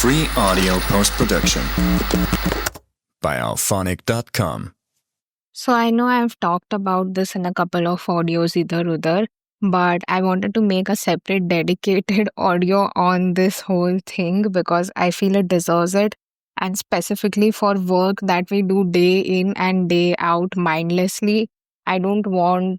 Free audio post-production by alphonic.com. So I know I've talked about this in a couple of audios either other, but I wanted to make a separate dedicated audio on this whole thing because I feel it deserves it. And specifically for work that we do day in and day out mindlessly, I don't want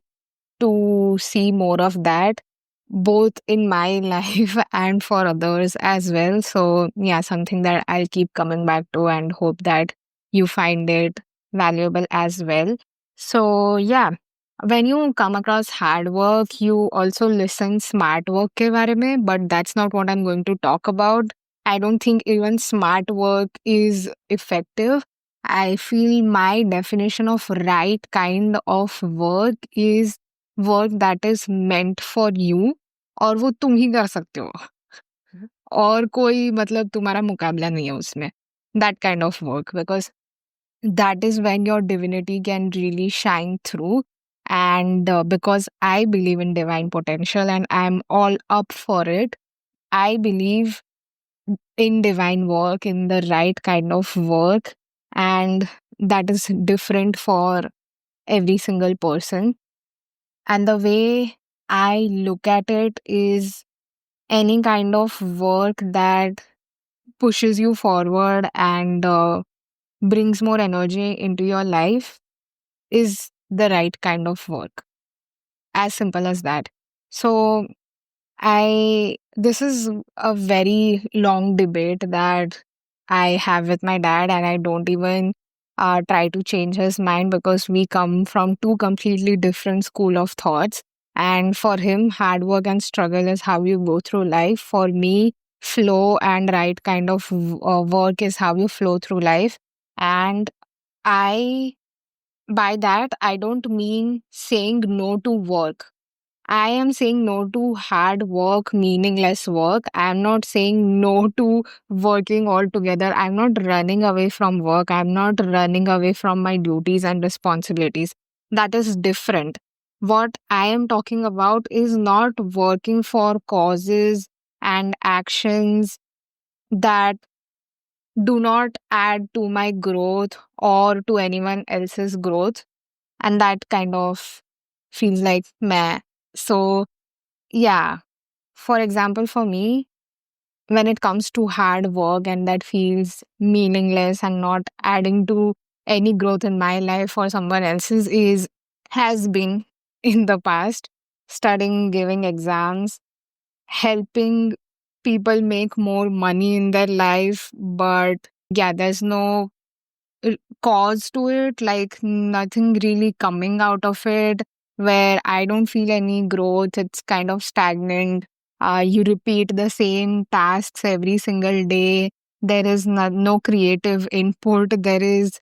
to see more of that, both in my life and for others as well. So, yeah, something that I'll keep coming back to and hope that you find it valuable as well. So, yeah, when you come across hard work, you also listen smart work ke बारे में, but that's not what I'm going to talk about. I don't think even smart work is effective. I feel my definition of right kind of work is work that is meant for you और वो तुम ही कर सकते हो और कोई मतलब तुम्हारा मुकाबला नहीं है उसमें that kind of work because that is when your divinity can really shine through. And because I believe in divine potential and I'm all up for it, I believe in divine work, in the right kind of work, and that is different for every single person. And the way I look at it is any kind of work that pushes you forward and brings more energy into your life is the right kind of work. As simple as that. So, this is a very long debate that I have with my dad, and I don't even try to change his mind because we come from two completely different school of thoughts. And for him, hard work and struggle is how you go through life. For me, flow and right kind of work is how you flow through life. And I, by that, I don't mean saying no to work. I am saying no to hard work, meaningless work. I'm not saying no to working altogether. I'm not running away from work. I'm not running away from my duties and responsibilities. That is different. What I am talking about is not working for causes and actions that do not add to my growth or to anyone else's growth. And that kind of feels like meh. So, yeah, for example, for me, when it comes to hard work and that feels meaningless and not adding to any growth in my life or someone else's is has been in the past studying, giving exams, helping people make more money in their life. But yeah, there's no cause to it, like nothing really coming out of it, where I don't feel any growth. It's kind of stagnant. You repeat the same tasks every single day. There is no creative input. There is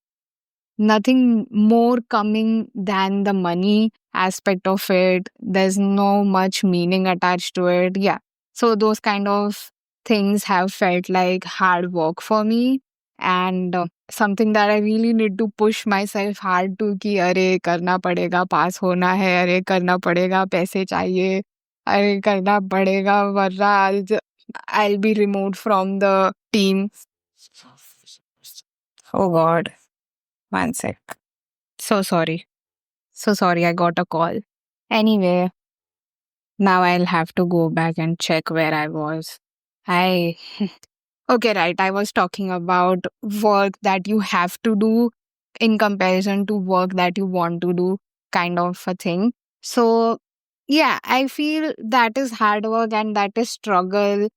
nothing more coming than the money aspect of it. There's no much meaning attached to it. Yeah. So those kind of things have felt like hard work for me. And something that I really need to push myself hard to कि अरे करना पड़ेगा, पास होना है, अरे करना पड़ेगा, पैसे चाहिए, अरे करना पड़ेगा वरना I'll be removed from the team. Oh God. One sec. So sorry. So sorry, I got a call. Anyway, now I'll have to go back and check where I was. I. Okay, right. I was talking about work that you have to do in comparison to work that you want to do, kind of a thing. So, yeah, I feel that is hard work and that is struggle.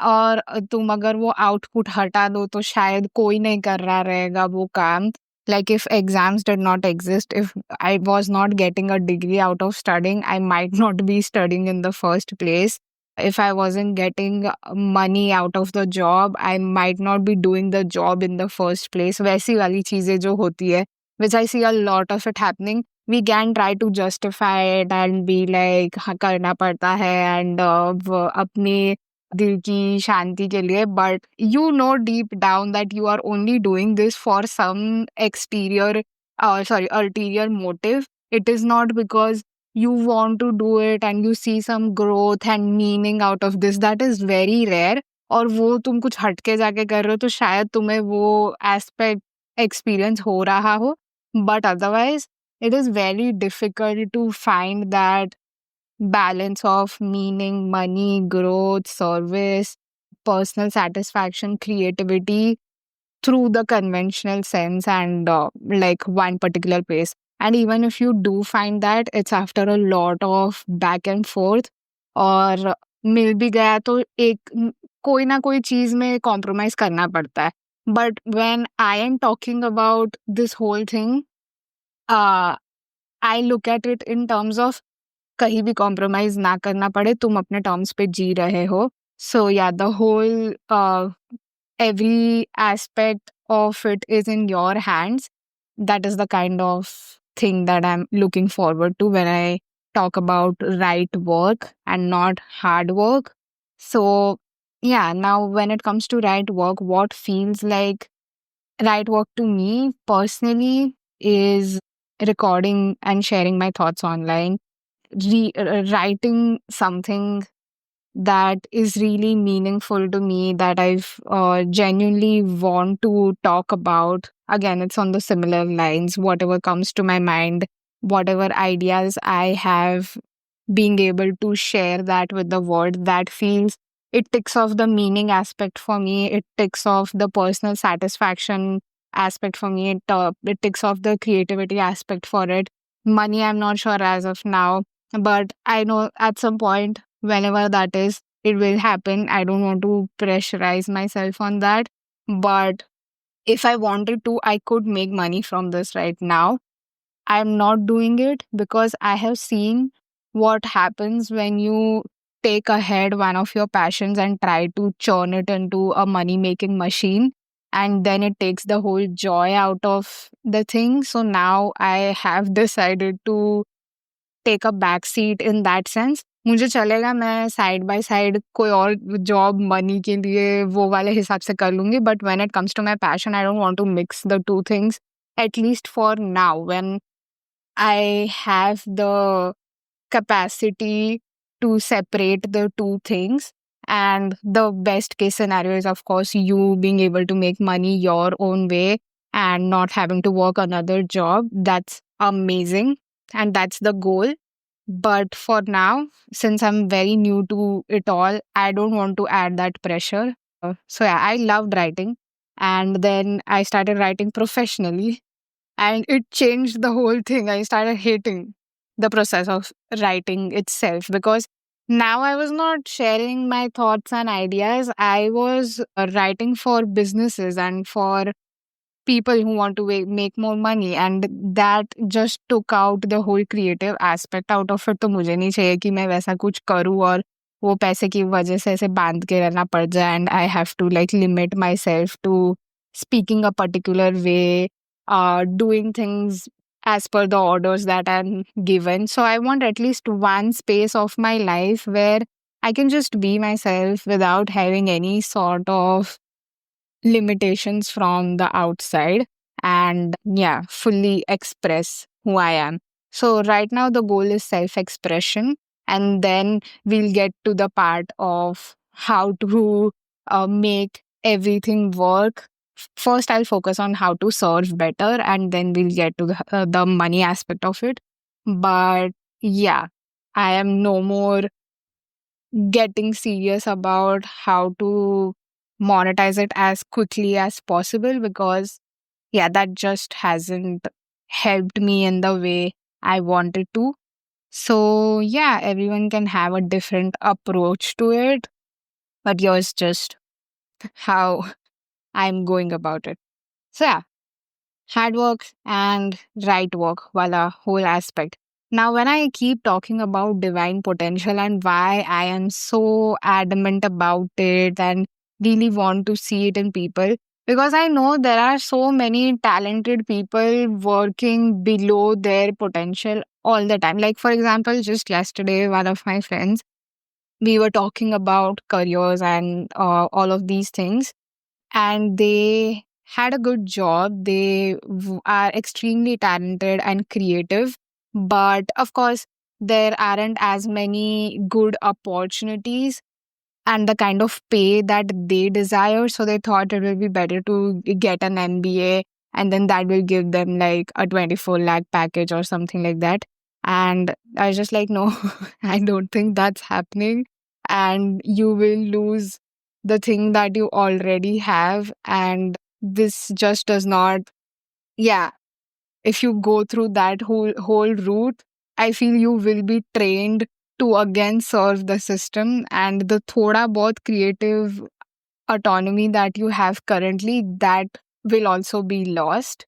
और तुम अगर वो output हटा दो तो शायद कोई नहीं कर रहा रहेगा वो काम. Like if exams did not exist, if I was not getting a degree out of studying, I might not be studying in the first place. If I wasn't getting money out of the job, I might not be doing the job in the first place. वैसी वाली चीजें जो होती है, which I see a lot of it happening. We can try to justify it and be like हाँ करना पड़ता है and अपने दिल की शांति के लिए, but you know deep down that you are only doing this for some ulterior motive. It is not because you want to do it and you see some growth and meaning out of this. That is very rare. और वो तुम कुछ हटके जाके कर रहे हो तो शायद तुम्हें वो एस्पेक्ट एक्सपीरियंस हो रहा हो, but otherwise it is very difficult to find that balance of meaning, money, growth, service, personal satisfaction, creativity through the conventional sense and like one particular place. And even if you do find that, it's after a lot of back and forth, और मिल भी गया तो कोई ना कोई चीज में compromise करना पड़ता है. But when I am talking about this whole thing, I look at it in terms of कहीं भी कॉम्प्रोमाइज ना करना पड़े, तुम अपने टर्म्स पे जी रहे हो. So yeah the whole every aspect of it is in your hands. That is the kind of thing that I'm looking forward to when I talk about right work and not hard work. So, yeah, now when it comes to right work, what feels like right work to me personally is recording and sharing my thoughts online, writing something that is really meaningful to me, that I've genuinely want to talk about. Again, it's on the similar lines, whatever comes to my mind, whatever ideas I have, being able to share that with the world, that feels, it ticks off the meaning aspect for me, it ticks off the personal satisfaction aspect for me, it ticks off the creativity aspect for it. Money, I'm not sure as of now, but I know at some point, whenever that is, it will happen. I don't want to pressurize myself on that, but if I wanted to, I could make money from this right now. I'm not doing it because I have seen what happens when you take ahead one of your passions and try to churn it into a money making machine. And then it takes the whole joy out of the thing. So now I have decided to take a back seat in that sense. मुझे चलेगा, मैं side by side कोई और job money के लिए वो वाले हिसाब से कर लूंगी, but when it comes to my passion I don't want to mix the two things, at least for now, when I have the capacity to separate the two things. And the best case scenario is, of course, you being able to make money your own way and not having to work another job. That's amazing. And that's the goal. But for now, since I'm very new to it all, I don't want to add that pressure. So, yeah, I loved writing. And then I started writing professionally, and it changed the whole thing. I started hating the process of writing itself because now I was not sharing my thoughts and ideas. I was writing for businesses and for people who want to make more money, and that just took out the whole creative aspect out of it. तो मुझे नहीं चाहिए कि मैं वैसा कुछ करूँ और वो पैसे की वजह से ऐसे बांध के रहना पड़ जाए, and I have to like limit myself to speaking a particular way, doing things as per the orders that I'm given. So I want at least one space of my life where I can just be myself without having any sort of limitations from the outside, and yeah, fully express who I am. So right now the goal is self expression, and then we'll get to the part of how to make everything work. First I'll focus on how to serve better, and then we'll get to the money aspect of it. But yeah, I am no more getting serious about how to monetize it as quickly as possible, because yeah, that just hasn't helped me in the way I wanted to. So yeah, everyone can have a different approach to it, but yours just how I'm going about it. So yeah, hard work and right work, voila, whole aspect. Now, when I keep talking about divine potential and why I am so adamant about it and really want to see it in people, because I know there are so many talented people working below their potential all the time. Like, for example, just yesterday, one of my friends, we were talking about careers and all of these things, and they had a good job. They are extremely talented and creative. But of course, there aren't as many good opportunities and the kind of pay that they desire. So they thought it will be better to get an MBA, and then that will give them like a 24 lakh package or something like that. And I was just like, no, I don't think that's happening. And you will lose the thing that you already have. And this just does not, yeah, if you go through that whole route, I feel you will be trained to again serve the system, and the thoda bahut creative autonomy that you have currently, that will also be lost.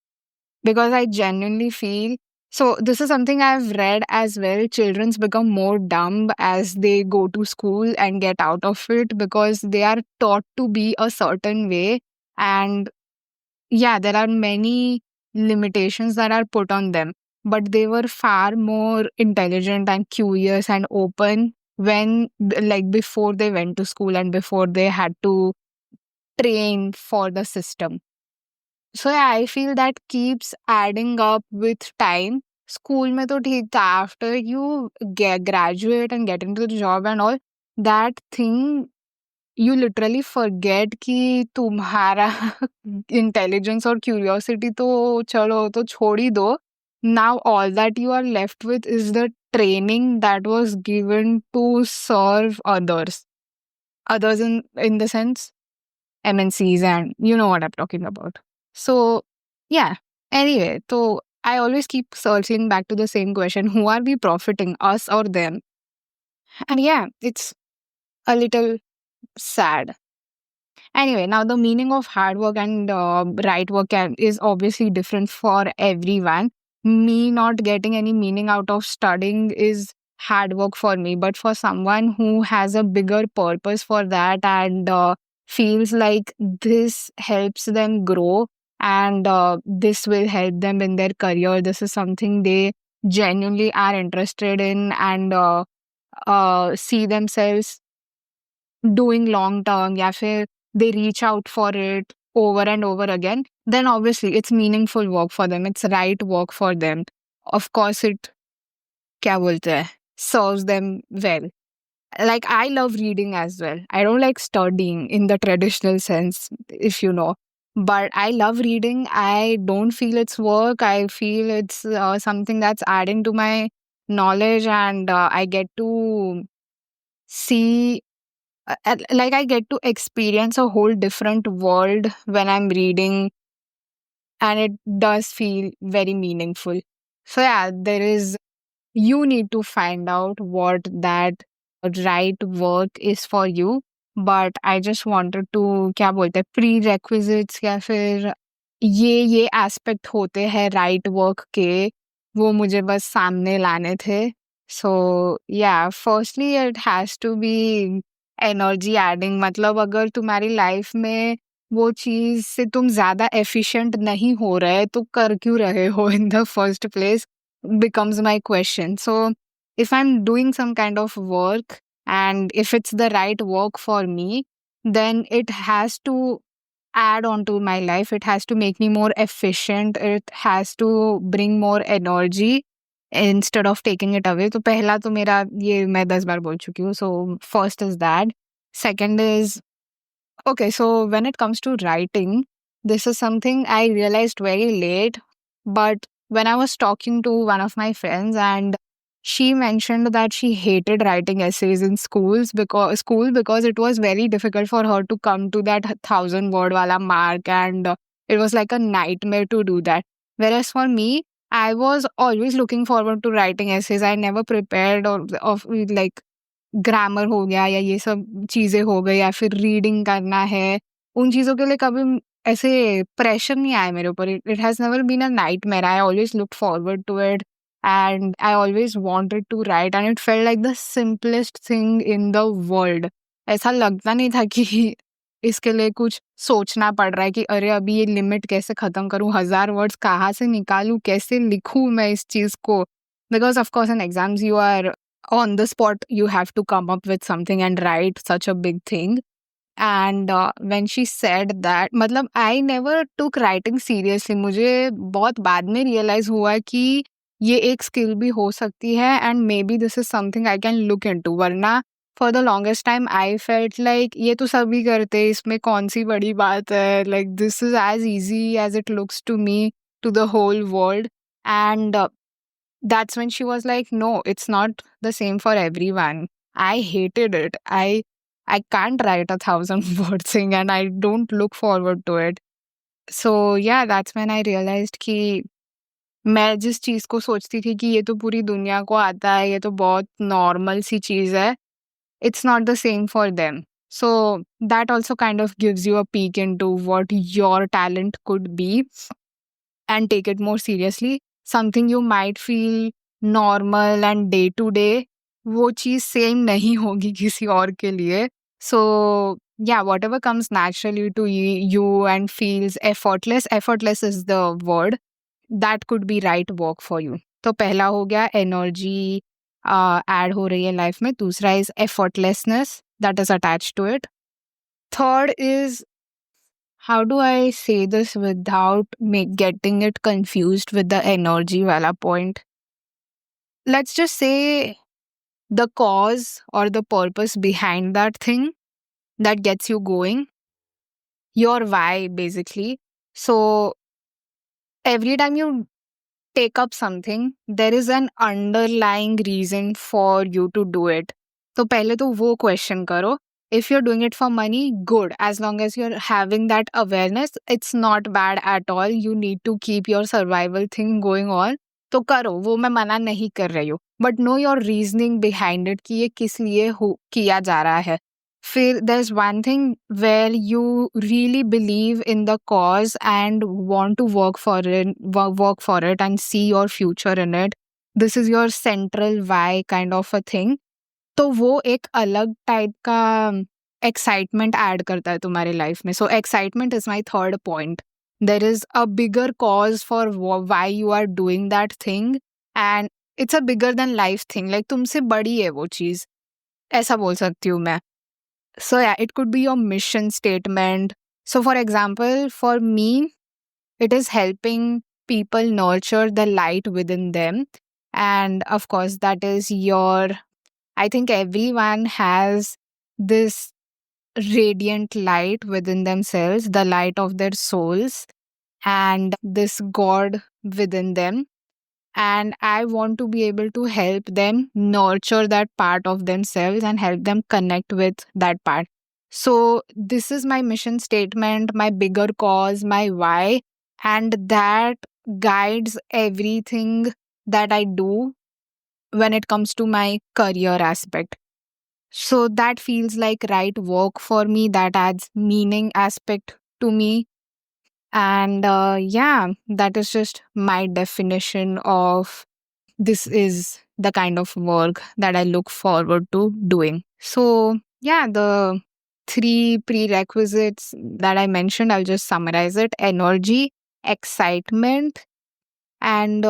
Because I genuinely feel, so this is something I've read as well, children's become more dumb as they go to school and get out of it, because they are taught to be a certain way. And yeah, there are many limitations that are put on them, but they were far more intelligent and curious and open when, like, before they went to school and before they had to train for the system. So yeah, I feel that keeps adding up with time. School mein to theek tha, after you graduate and get into the job and all, that thing, you literally forget कि तुम्हारा intelligence और curiosity तो चलो तो छोड़ ही दो. Now all that you are left with is the training that was given to serve others. Others in the sense MNCs, and you know what I'm talking about. So yeah. Anyway, so I always keep circling back to the same question: who are we profiting, us or them? And yeah, it's a little sad. Anyway, now the meaning of hard work and right work is obviously different for everyone. Me not getting any meaning out of studying is hard work for me, but for someone who has a bigger purpose for that and feels like this helps them grow and this will help them in their career, this is something they genuinely are interested in and see themselves doing long term, या फिर they reach out for it over and over again, then obviously it's meaningful work for them. It's right work for them. Of course, it क्या बोलते हैं, serves them well. Like, I love reading as well. I don't like studying in the traditional sense, if you know. But I love reading. I don't feel it's work. I feel it's something that's adding to my knowledge, and I get to see like I get to experience a whole different world when I'm reading, and it does feel very meaningful. So yeah, you need to find out what that right work is for you. But I just wanted to, क्या बोलते हैं, prerequisites या फिर ये aspect होते हैं right work के, वो मुझे बस सामने लाने थे. So yeah firstly it has to be energy adding. मतलब अगर तुम्हारी लाइफ में वो चीज से तुम ज्यादा एफिशिएंट नहीं हो रहे तो कर क्यों रहे हो in the first place, becomes my question. So if I'm doing some kind of work and if it's the right work for me, then it has to add on to my life. It has to make me more efficient. It has to bring more energy instead of taking it away. तो पहला तो मेरा ये मैं 10 बार बोल चुकी हूँ. So first is that. Second is, okay, so when it comes to writing, this is something I realized very late. But when I was talking to one of my friends, and she mentioned that she hated writing essays in school because it was very difficult for her to come to that 1,000 word wala mark, and it was like a nightmare to do that. Whereas for me, I was always looking forward to writing essays. I never prepared or of like grammar हो गया या ये सब चीज़ें हो गई या फिर रीडिंग करना है, उन चीज़ों के लिए कभी ऐसे प्रेशर नहीं आया मेरे ऊपर. It has never been a nightmare. I always look forward to it and I always wanted to write, and it felt like the simplest thing in the world. ऐसा लगता नहीं था कि इसके लिए कुछ सोचना पड़ रहा है कि अरे अभी ये लिमिट कैसे खत्म करूँ, 1000 वर्ड्स कहाँ से निकालूँ, कैसे लिखूँ मैं इस चीज़ को. Because of course in exams you are on the spot, you have to come up with something and write such a big thing. And when she said that, मतलब I never took writing seriously. मुझे बहुत बाद में realize हुआ कि ये एक skill भी हो सकती है, and maybe this is something I can look into. वरना for the longest time I felt like ये तो सभी करते हैं, इसमें कौन सी बड़ी बात है, like this is as easy as it looks to me, to the whole world. And that's when she was like, no, it's not the same for everyone. I hated it. I can't write 1,000 word thing and I don't look forward to it. So yeah, that's when I realized कि मैं जिस चीज को सोचती थी कि ये तो पूरी दुनिया को आता है, ये तो बहुत नॉर्मल सी चीज है, it's not the same for them. So that also kind of gives you a peek into what your talent could be and take it more seriously. Something you might feel normal and day to day, वो चीज same नहीं होगी किसी और के लिए. So yeah, whatever comes naturally to you and feels effortless is the word, that could be right work for you. तो पहला हो गया एनर्जी ऐड हो रही है लाइफ में. दूसरा is effortlessness that is attached to it. Third is, how do I say this without getting it confused with the energy wala point? Let's just say the cause or the purpose behind that thing that gets you going, your why basically. So every time you take up something, there is an underlying reason for you to do it. तो पहले तो वो question करो. If you're doing it for money, good. As long as you're having that awareness, it's not bad at all. You need to keep your survival thing going on. तो करो, वो मैं मना नहीं कर रही हूँ. But know your reasoning behind it कि ये किस लिए किया जा रहा है. Feel there's one thing where you really believe in the cause and want to work for it and see your future in it. This is your central why kind of a thing. तो वो एक अलग type का excitement add करता है तुम्हारी life में. So excitement is my third point. There is a bigger cause for why you are doing that thing and it's a bigger than life thing. Like तुमसे बड़ी है वो चीज, ऐसा बोल सकती हूँ मैं. So yeah, it could be your mission statement. So for example, for me, it is helping people nurture the light within them. And of course, that is I think everyone has this radiant light within themselves, the light of their souls, and this God within them. And I want to be able to help them nurture that part of themselves and help them connect with that part. So, this is my mission statement, my bigger cause, my why, and that guides everything that I do when it comes to my career aspect. So, that feels like right work for me, that adds meaning aspect to me. And yeah, that is just my definition of this is the kind of work that I look forward to doing. So, yeah, the three prerequisites that I mentioned, I'll just summarize it: energy, excitement, and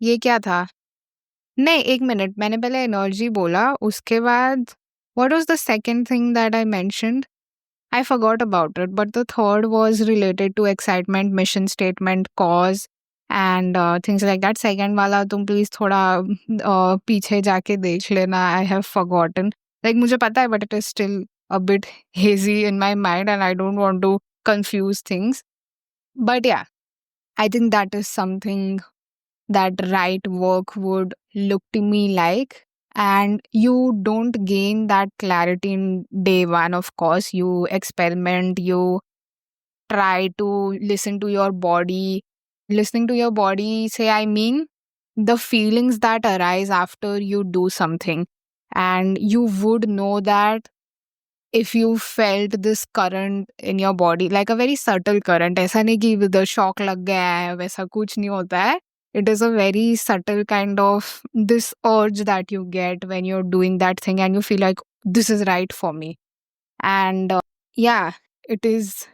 ये क्या था? नहीं, एक minute, मैंने पहले energy बोला, उसके बाद what was the second thing that I mentioned? I forgot about it, but the third was related to excitement, mission statement, cause, and things like that. Second वाला तुम please थोड़ा पीछे जाके देख लेना. I have forgotten. Like मुझे पता है, but it is still a bit hazy in my mind, and I don't want to confuse things. But yeah, I think that is something that right work would look to me like. And you don't gain that clarity in day one, of course. You experiment, you try to listen to your body. Listening to your body, say, I mean, the feelings that arise after you do something. And you would know that if you felt this current in your body, like a very subtle current. ऐसा नहीं कि the shock लग गया है, वैसा कुछ नहीं होता है. It is a very subtle kind of this urge that you get when you're doing that thing and you feel like this is right for me. And yeah, it is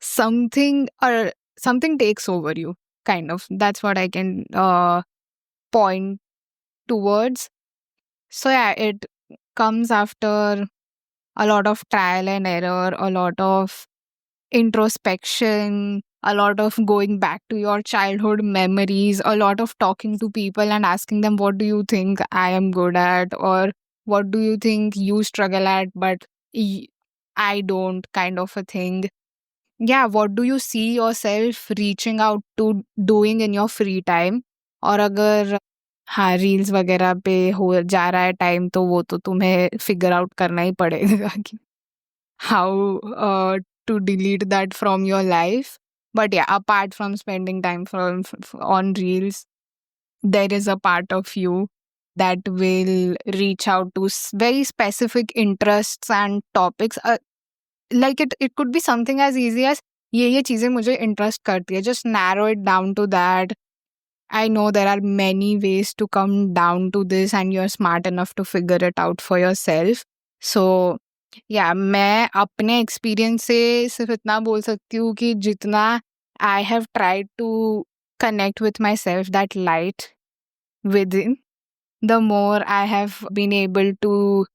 something or something takes over you, kind of. That's what I can point towards. So yeah, it comes after a lot of trial and error, a lot of introspection, a lot of going back to your childhood memories, a lot of talking to people and asking them, what do you think I am good at? Or what do you think you struggle at but I don't, kind of a thing. Yeah, what do you see yourself reaching out to doing in your free time? और अगर हाँ reels वगैरह पे हो जा रहा है time तो वो तो तुम्हें फिगर आउट करना ही पड़ेगा कि how to delete that from your life. But yeah, apart from spending time on reels, there is a part of you that will reach out to very specific interests and topics. Like it could be something as easy as ये चीजें मुझे interest करती है. Just narrow it down to that. I know there are many ways to come down to this and you're smart enough to figure it out for yourself. So yeah, मैं अपने experience से सिर्फ इतना बोल सकती हूँ कि जितना I have tried to connect with myself, that light within, the more I have been able to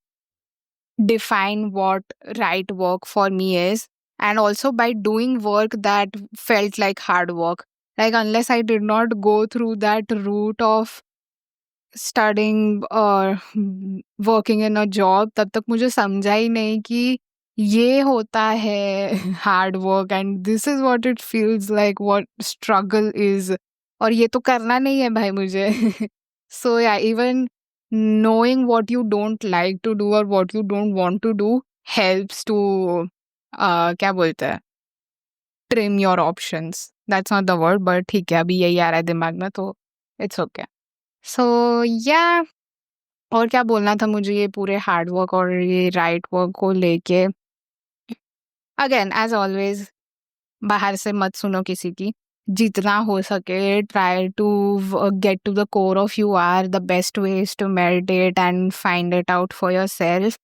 define what right work for me is. And also by doing work that felt like hard work. Like, unless I did not go through that route of studying or working in a job, तब तक मुझे समझा ही नहीं कि ये होता है hard work and this is what it feels like, what struggle is. और ये तो करना नहीं है भाई मुझे. So yeah, even knowing what you don't like to do or what you don't want to do helps to क्या बोलते हैं, trim your options. That's not the word, but ठीक है, अभी यही आ रहा है दिमाग में तो it's okay. So yeah, और क्या बोलना था मुझे ये पूरे हार्ड वर्क और ये राइट वर्क को लेके. अगेन एज ऑलवेज, बाहर से मत सुनो किसी की. जितना हो सके try to get to the core of you are. The best way is to meditate and find it out for yourself.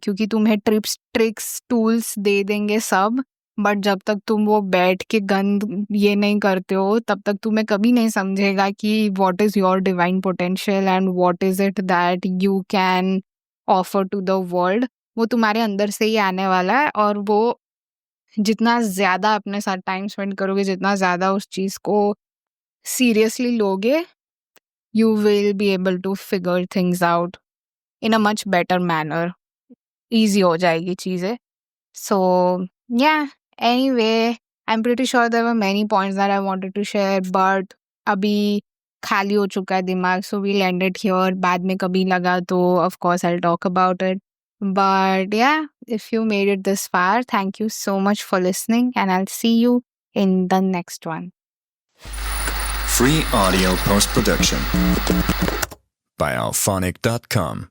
क्योंकि तुम्हें ट्रिक्स टूल्स दे देंगे सब, बट जब तक तुम वो बैठ के गंद ये नहीं करते हो तब तक तुम्हें कभी नहीं समझेगा कि what is your divine potential and what is it that you can offer to the world. वो तुम्हारे अंदर से ही आने वाला है और वो जितना ज़्यादा अपने साथ टाइम स्पेंड करोगे, जितना ज़्यादा उस चीज़ को सीरियसली लोगे, you will be able to figure things out in a much better manner. Easy हो जाएगी चीज़ें. So yeah, anyway, I'm pretty sure there were many points that I wanted to share, but अभी खाली हो चुका है दिमाग, so we'll end it here. बाद में कभी लगा तो of course I'll talk about it. But yeah, if you made it this far, thank you so much for listening, and I'll see you in the next one. Free audio post-production by alphonic.com.